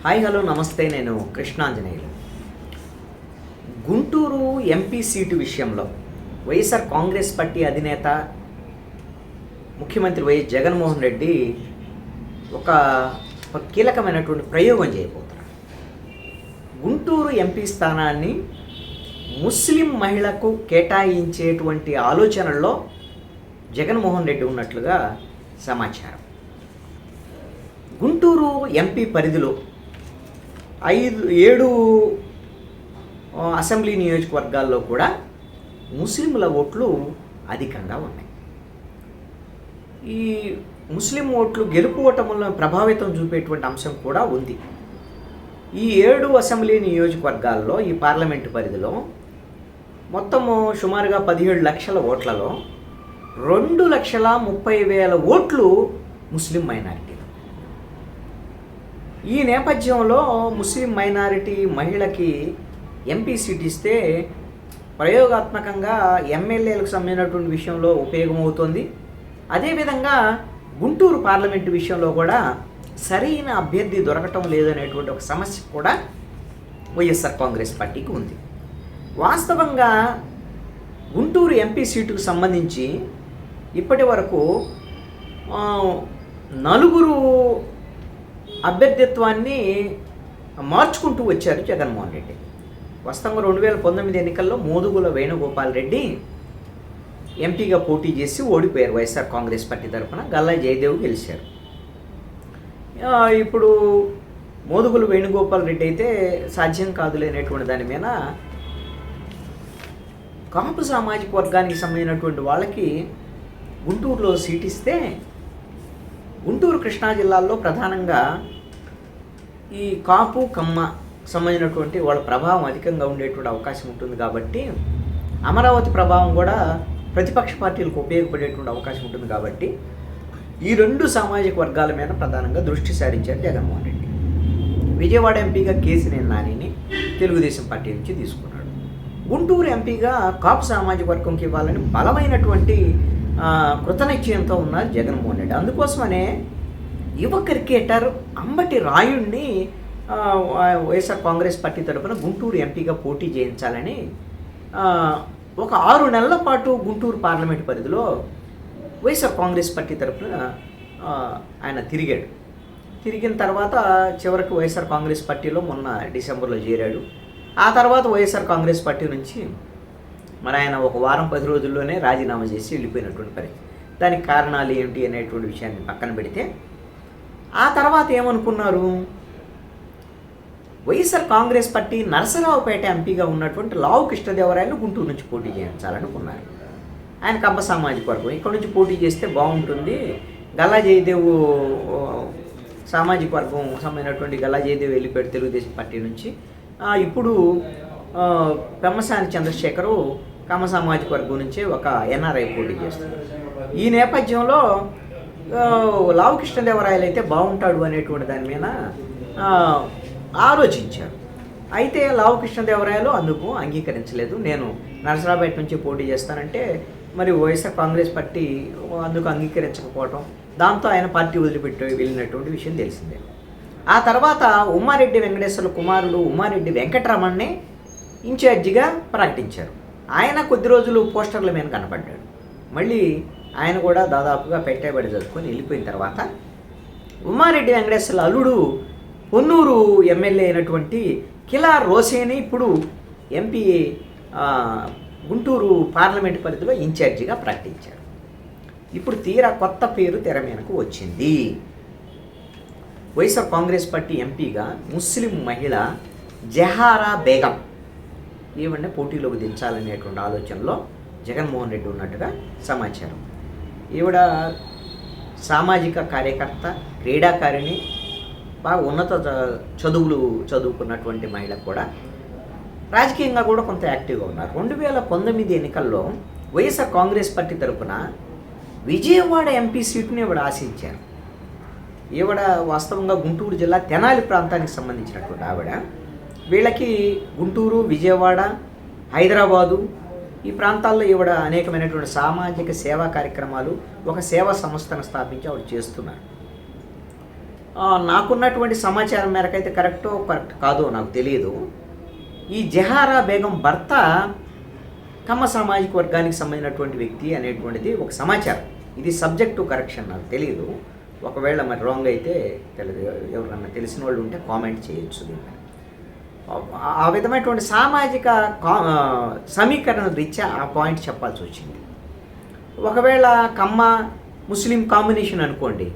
Hi hello నమస్తే. నేను Krishnanjaneyulu. Guntur MP seat విషయంలో వైఎస్ఆర్ కాంగ్రెస్ పార్టీ అధినేత ముఖ్యమంత్రి వైఎస్ జగన్మోహన్ రెడ్డి ఒక కీలకమైనటువంటి ప్రయోగం చేయబోతున్నారు. గుంటూరు ఎంపీ స్థానాన్ని ముస్లిం మహిళకు కేటాయించేటువంటి ఆలోచనల్లో జగన్మోహన్ రెడ్డి ఉన్నట్లుగా సమాచారం. గుంటూరు ఎంపీ పరిధిలో 7 అసెంబ్లీ నియోజకవర్గాల్లో కూడా ముస్లింల ఓట్లు అధికంగా ఉన్నాయి. ఈ ముస్లిం ఓట్లు గెలుపు ఓటములను ప్రభావితం చూపేటువంటి అంశం కూడా ఉంది. ఈ 7 అసెంబ్లీ నియోజకవర్గాల్లో ఈ పార్లమెంటు పరిధిలో మొత్తము సుమారుగా 17 లక్షల ఓట్లలో 2,30,000 ఓట్లు ముస్లిం మైనారిటీ. ఈ నేపథ్యంలో ముస్లిం మైనారిటీ మహిళకి ఎంపీ సీట్ ఇస్తే ప్రయోగాత్మకంగా ఎమ్మెల్యేలకు సంబంధించినటువంటి విషయంలో ఉపయోగమవుతుంది. అదేవిధంగా గుంటూరు పార్లమెంటు విషయంలో కూడా సరైన అభ్యర్థి దొరకటం లేదనేటువంటి ఒక సమస్య కూడా వైఎస్ఆర్ కాంగ్రెస్ పార్టీకి ఉంది. వాస్తవంగా గుంటూరు ఎంపీ సీటుకు సంబంధించి ఇప్పటి వరకు 4 అభ్యర్థిత్వాన్ని మార్చుకుంటూ వచ్చారు జగన్మోహన్ రెడ్డి. వాస్తవంగా 2019 ఎన్నికల్లో మోదుగుల వేణుగోపాల్ రెడ్డి ఎంపీగా పోటీ చేసి ఓడిపోయారు. వైఎస్ఆర్ కాంగ్రెస్ పార్టీ తరఫున గల్లా జయదేవ్ గెలిచారు. ఇప్పుడు మోదుగుల వేణుగోపాల్ రెడ్డి అయితే సాధ్యం కాదులేనటువంటి దాని మీద కాపు సామాజిక వర్గానికి సంబంధించినటువంటి వాళ్ళకి గుంటూరులో సీట్ ఇస్తే గుంటూరు కృష్ణా జిల్లాల్లో ప్రధానంగా ఈ కాపు కమ్మ సంబంధించినటువంటి వాళ్ళ ప్రభావం అధికంగా ఉండేటువంటి అవకాశం ఉంటుంది. కాబట్టి అమరావతి ప్రభావం కూడా ప్రతిపక్ష పార్టీలకు ఉపయోగపడేటువంటి అవకాశం ఉంటుంది. కాబట్టి ఈ 2 సామాజిక వర్గాల మీద ప్రధానంగా దృష్టి సారించారు జగన్మోహన్ రెడ్డి. విజయవాడ ఎంపీగా కేసినేని నానిని తెలుగుదేశం పార్టీ నుంచి తీసుకున్నాడు. గుంటూరు ఎంపీగా కాపు సామాజిక వర్గంకి ఇవ్వాలని బలమైనటువంటి కృతనిశ్చయంతో ఉన్నారు జగన్మోహన్ రెడ్డి. అందుకోసమనే యువ క్రికెటర్ అంబటి రాయుడిని వైఎస్ఆర్ కాంగ్రెస్ పార్టీ తరఫున గుంటూరు ఎంపీగా పోటీ చేయించాలని ఒక 6 నెలల పాటు గుంటూరు పార్లమెంట్ పరిధిలో వైఎస్ఆర్ కాంగ్రెస్ పార్టీ తరఫున ఆయన తిరిగిన తర్వాత చివరికి వైఎస్ఆర్ కాంగ్రెస్ పార్టీలో మొన్న డిసెంబర్లో చేరాడు. ఆ తర్వాత వైఎస్ఆర్ కాంగ్రెస్ పార్టీ నుంచి మరి ఆయన ఒక వారం 10 రోజుల్లోనే రాజీనామా చేసి వెళ్ళిపోయినటువంటి పరిస్థితి. దానికి కారణాలు ఏంటి అనేటువంటి విషయాన్ని పక్కన పెడితే ఆ తర్వాత ఏమనుకున్నారు, వైఎస్ఆర్ కాంగ్రెస్ పార్టీ నరసరావుపేట ఎంపీగా ఉన్నటువంటి లావు కృష్ణదేవరాయలు గుంటూరు నుంచి పోటీ చేయించాలనుకున్నారు. ఆయన కమ్మ సామాజిక వర్గం, ఇక్కడ నుంచి పోటీ చేస్తే బాగుంటుంది. గల్లా జయదేవ్ సామాజిక వర్గం సంబంధించినటువంటి గల్లా జయదేవ్ వెళ్ళిపోయాడు తెలుగుదేశం పార్టీ నుంచి. ఇప్పుడు పెమ్మసాని చంద్రశేఖరు కమ్మ సామాజిక వర్గం నుంచే ఒక ఎన్ఆర్ఐ పోటీ చేస్తున్నారు. ఈ నేపథ్యంలో లావు కృష్ణదేవరాయలు అయితే బాగుంటాడు అనేటువంటి దాని మీద ఆలోచించారు. అయితే లావు కృష్ణదేవరాయలు అందుకు అంగీకరించలేదు. నేను నరసరావుపేట నుంచి పోటీ చేస్తానంటే మరి వైఎస్ఆర్ కాంగ్రెస్ పార్టీ అందుకు అంగీకరించకపోవటం, దాంతో ఆయన పార్టీ వదిలిపెట్టి వెళ్ళినటువంటి విషయం తెలిసిందే. ఆ తర్వాత ఉమ్మారెడ్డి వెంకటేశ్వర్ల కుమారుడు ఉమ్మారెడ్డి వెంకటరమణ్ని ఇన్ఛార్జిగా ప్రకటించారు. ఆయన కొద్ది రోజులు పోస్టర్ల మీద కనపడ్డాడు. మళ్ళీ ఆయన కూడా దాదాపుగా పెట్టేబడి చదువుకొని వెళ్ళిపోయిన తర్వాత ఉమ్మారెడ్డి వెంకటేశ్వర్ల అల్లుడు పొన్నూరు ఎమ్మెల్యే అయినటువంటి కిలా రోసేని ఇప్పుడు ఎంపీ గుంటూరు పార్లమెంట్ పరిధిలో ఇన్ఛార్జిగా ప్రకటించారు. ఇప్పుడు తీరా కొత్త పేరు తెర మీదకు వచ్చింది. వైఎస్ఆర్ కాంగ్రెస్ పార్టీ ఎంపీగా ముస్లిం మహిళ జహారా బేగం ఈవెంట్ని పోటీలోకి దించాలనేటువంటి ఆలోచనలో జగన్మోహన్ రెడ్డి ఉన్నట్టుగా సమాచారం. ఈవిడ సామాజిక కార్యకర్త, క్రీడాకారిణి, బాగా ఉన్నత చదువులు చదువుకున్నటువంటి మహిళ కూడా, రాజకీయంగా కూడా కొంత యాక్టివ్గా ఉన్నారు. 2019 ఎన్నికల్లో వైఎస్ఆర్ కాంగ్రెస్ పార్టీ తరఫున విజయవాడ ఎంపీ సీటుని ఈవిడ ఆశించారు. ఈవిడ వాస్తవంగా గుంటూరు జిల్లా తెనాలి ప్రాంతానికి సంబంధించినటువంటి ఆవిడ. వీళ్ళకి గుంటూరు, విజయవాడ, హైదరాబాదు ఈ ప్రాంతాల్లో ఈవిడ అనేకమైనటువంటి సామాజిక సేవా కార్యక్రమాలు, ఒక సేవా సంస్థను స్థాపించి ఆవిడ చేస్తున్నారు. నాకున్నటువంటి సమాచారం మేరకు అయితే కరెక్ట్ కాదో నాకు తెలియదు. ఈ జహారా బేగం భర్త కమ్మ సామాజిక వర్గానికి సంబంధించినటువంటి వ్యక్తి అనేటువంటిది ఒక సమాచారం. ఇది సబ్జెక్ట్ టు కరెక్షన్, నాకు తెలియదు. ఒకవేళ మరి రాంగ్ అయితే తెలియదు, ఎవరన్నా తెలిసిన వాళ్ళు ఉంటే కామెంట్ చేయొచ్చు. దీన్ని ఆ విధమైనటువంటి సామాజిక సమీకరణ రీత్యా ఆ పాయింట్ చెప్పాల్సి వచ్చింది. ఒకవేళ కమ్మ ముస్లిం కాంబినేషన్ అనుకోండి,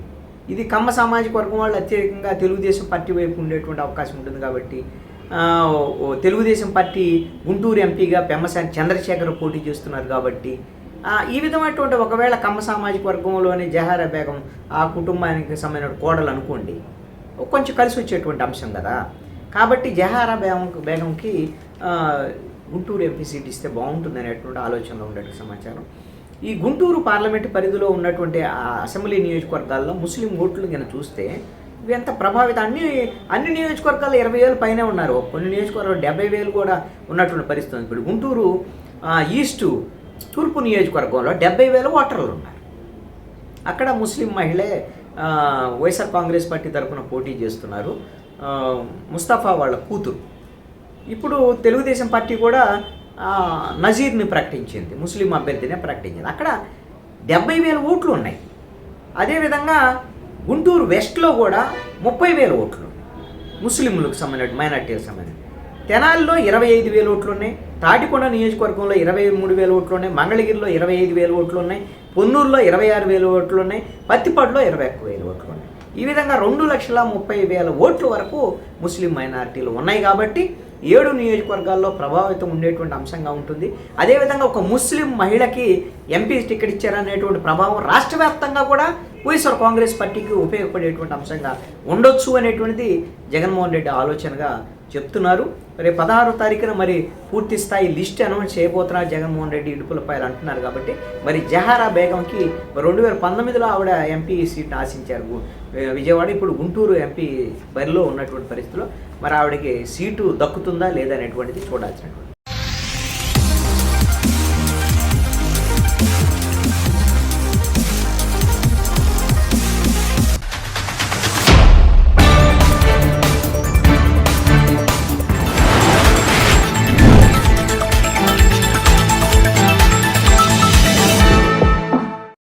ఇది కమ్మ సామాజిక వర్గం వాళ్ళు అత్యధికంగా తెలుగుదేశం పార్టీ వైపు ఉండేటువంటి అవకాశం ఉంటుంది. కాబట్టి తెలుగుదేశం పార్టీ గుంటూరు ఎంపీగా పెమ్మసాని చంద్రశేఖర్ పోటీ చేస్తున్నారు. కాబట్టి ఈ విధమైనటువంటి ఒకవేళ కమ్మ సామాజిక వర్గంలోని జహారా బేగం ఆ కుటుంబానికి సంబంధించిన కోడలు అనుకోండి, కొంచెం కలిసి వచ్చేటువంటి అంశం కదా. కాబట్టి జహారా బేగంకి గుంటూరు ఎంపీ సీట్ ఇస్తే బాగుంటుంది అనేటువంటి ఆలోచనలో ఉండేటువంటి సమాచారం. ఈ గుంటూరు పార్లమెంటు పరిధిలో ఉన్నటువంటి అసెంబ్లీ నియోజకవర్గాల్లో ముస్లిం ఓట్లు కనుక చూస్తే ఇవి ఎంత ప్రభావితం. అన్ని నియోజకవర్గాల్లో 20,000 పైనే ఉన్నారు. కొన్ని నియోజకవర్గాలు 70,000 కూడా ఉన్నటువంటి పరిస్థితి ఉంది. ఇప్పుడు గుంటూరు ఈస్టు తూర్పు నియోజకవర్గంలో 70,000 ఓటర్లు ఉన్నారు. అక్కడ ముస్లిం మహిళే వైఎస్ఆర్ కాంగ్రెస్ పార్టీ తరఫున పోటీ చేస్తున్నారు, ముస్తఫా వాళ్ళ కూతురు. ఇప్పుడు తెలుగుదేశం పార్టీ కూడా నజీర్ని ప్రకటించింది, ముస్లిం అభ్యర్థినే ప్రకటించింది. అక్కడ 70,000 ఓట్లు ఉన్నాయి. అదేవిధంగా గుంటూరు వెస్ట్లో కూడా 30,000 ఓట్లు ముస్లింలకు సంబంధించిన మైనార్టీలకు సంబంధించి. తెనాలిలో 25,000 ఓట్లు ఉన్నాయి. తాటికొండ నియోజకవర్గంలో 23,000 ఓట్లు ఉన్నాయి. మంగళగిరిలో 25,000 ఓట్లు ఉన్నాయి. పొన్నూరులో 26,000 ఓట్లు ఉన్నాయి. పత్తిపాడులో 21,000 ఓట్లు ఉన్నాయి. ఈ విధంగా 2,30,000 ఓట్ల వరకు ముస్లిం మైనారిటీలు ఉన్నాయి. కాబట్టి 7 నియోజకవర్గాల్లో ప్రభావితం ఉండేటువంటి అంశంగా ఉంటుంది. అదేవిధంగా ఒక ముస్లిం మహిళకి ఎంపీ టికెట్ ఇచ్చారనేటువంటి ప్రభావం రాష్ట్ర వ్యాప్తంగా కూడా వైఎస్ఆర్ కాంగ్రెస్ పార్టీకి ఉపయోగపడేటువంటి అంశంగా ఉండొచ్చు అనేటువంటిది జగన్మోహన్ రెడ్డి ఆలోచనగా చెప్తున్నారు. రేపు 16వ తారీఖున మరి పూర్తి స్థాయి లిస్ట్ అనౌన్స్ చేయబోతున్నారు జగన్మోహన్ రెడ్డి ఇడుపులపైలు అంటున్నారు. కాబట్టి మరి జహారా బేగంకి 2019లో ఆవిడ ఎంపీ సీట్ ఆశించారు విజయవాడ. ఇప్పుడు గుంటూరు ఎంపీ బరిలో ఉన్నటువంటి పరిస్థితిలో మరి ఆవిడకి సీటు దక్కుతుందా లేదా అనేటువంటిది చూడాల్సినటువంటి